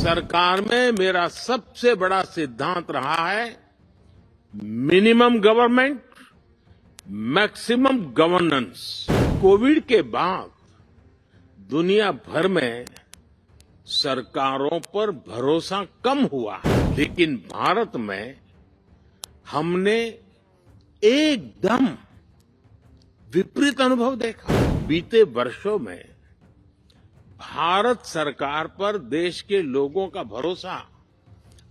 सरकार में मेरा सबसे बड़ा सिद्धांत रहा है minimum government maximum governance. Covid के बाद दुनिया भर में सरकारों पर भरोसा कम हुआ है, लेकिन भारत में हमने एकदम विपरीत अनुभव देखा। बीते वर्षों में भारत सरकार पर देश के लोगों का भरोसा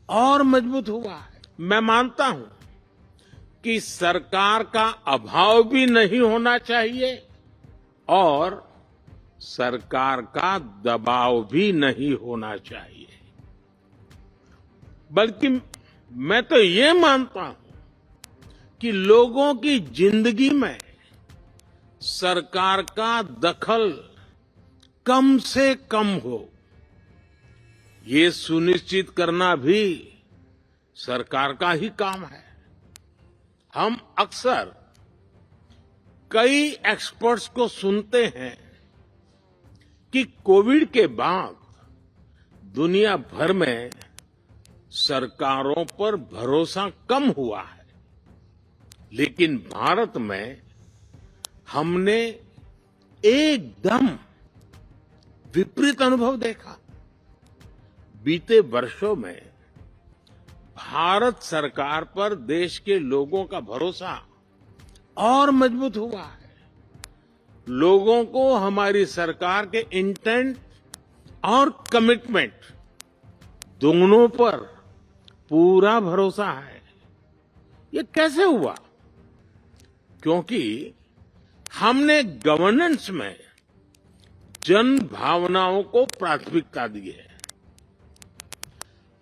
और मजबूत हुआ है। मैं मानता हूं कि सरकार का अभाव भी नहीं होना चाहिए और सरकार का दबाव भी नहीं होना चाहिए, बल्कि मैं तो ये मानता हूं कि लोगों की जिंदगी में सरकार का दखल कम से कम हो, ये सुनिश्चित करना भी सरकार का ही काम है। हम अक्सर कई एक्सपर्ट्स को सुनते हैं कि कोविड के बाद दुनिया भर में सरकारों पर भरोसा कम हुआ है, लेकिन भारत में हमने एकदम विपरीत अनुभव देखा। बीते वर्षों में भारत सरकार पर देश के लोगों का भरोसा और मजबूत हुआ है। लोगों को हमारी सरकार के इंटेंट और कमिटमेंट दोनों पर पूरा भरोसा है। ये कैसे हुआ? क्योंकि हमने गवर्नेंस में जन भावनाओं को प्राथमिकता दी है।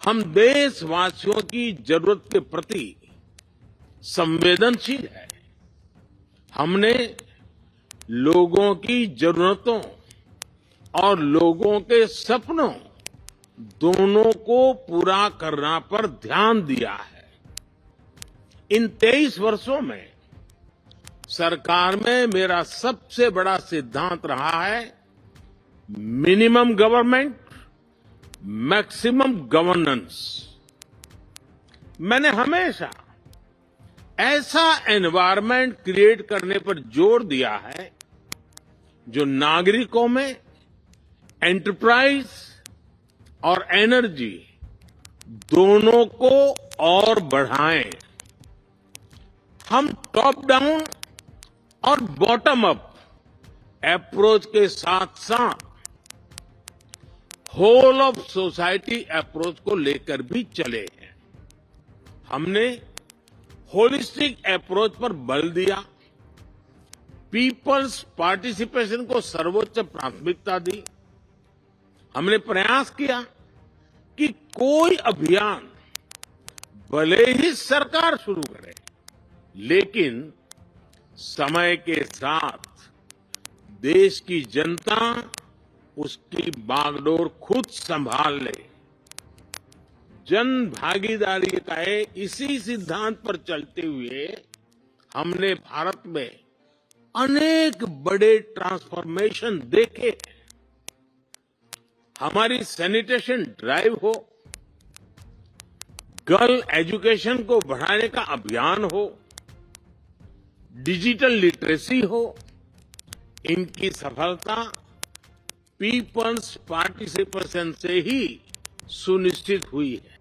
हम देशवासियों की जरूरत के प्रति संवेदनशील है। हमने लोगों की जरूरतों और लोगों के सपनों दोनों को पूरा करना पर ध्यान दिया है। इन 23 वर्षों में सरकार में मेरा सबसे बड़ा सिद्धांत रहा है मिनिमम गवर्नमेंट मैक्सिमम गवर्नेंस। मैंने हमेशा ऐसा एनवायरनमेंट क्रिएट करने पर जोर दिया है जो नागरिकों में एंटरप्राइज और एनर्जी दोनों को और बढ़ाएं। हम टॉप डाउन और बॉटम अप अप्रोच के साथ साथ होल ऑफ सोसाइटी अप्रोच को लेकर भी चले हैं। हमने होलिस्टिक अप्रोच पर बल दिया, पीपल्स पार्टिसिपेशन को सर्वोच्च प्राथमिकता दी। हमने प्रयास किया कि कोई अभियान भले ही सरकार शुरू करे, लेकिन समय के साथ देश की जनता उसकी बागडोर खुद संभाल ले। जन भागीदारी का इसी सिद्धांत पर चलते हुए हमने भारत में अनेक बड़े ट्रांसफॉर्मेशन देखे। हमारी सैनिटेशन ड्राइव हो, गर्ल एजुकेशन को बढ़ाने का अभियान हो, डिजिटल लिटरेसी हो, इनकी सफलता पीपल्स पार्टिसिपेशन से ही सुनिश्चित हुई है।